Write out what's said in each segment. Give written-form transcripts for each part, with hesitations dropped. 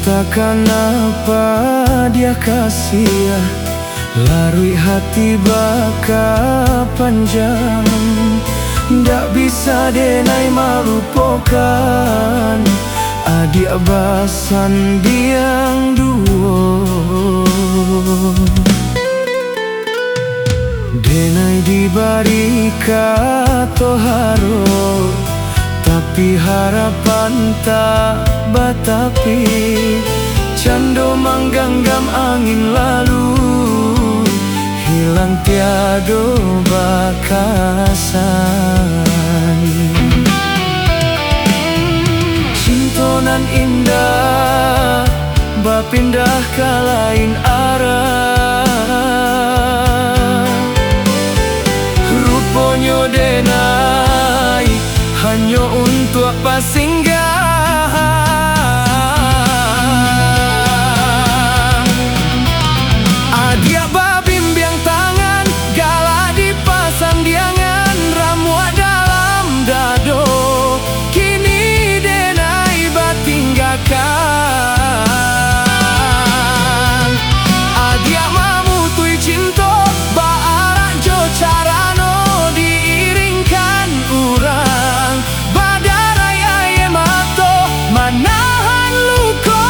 Takkan apa dia kasih larui hati baka panjang. Ndak bisa denai malupakan adik basan biang duo. Denai diberi kata haro, tapi harapan tak batapi. Cando mangganggam angin lalu, hilang tiado bakasan. Cintonan indah bapindah ke lain arah. Ruponyo denai hanya untuk apa singgah. Adia babimbiang tangan gala dipasang diangan ramuan dalam dado. Kini denai batinggakan. Adia mamutui cinta baarak jo carano diiringkan urang. Badarai aye mato manahan luka.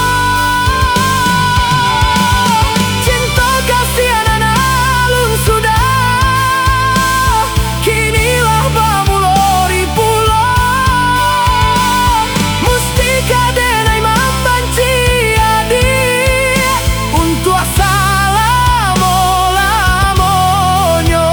Cinta kasihan alun sudah, kinilah bamulori pulau. Mustika denai membenci adik untuk salam-lamonyo.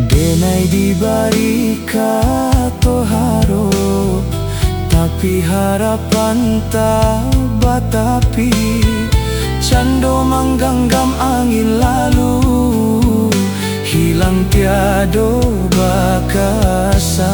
Denai diberi kata haro, tapi harapan tak batapi. Cando mangganggam angin lalu, hilang tiado bakasan.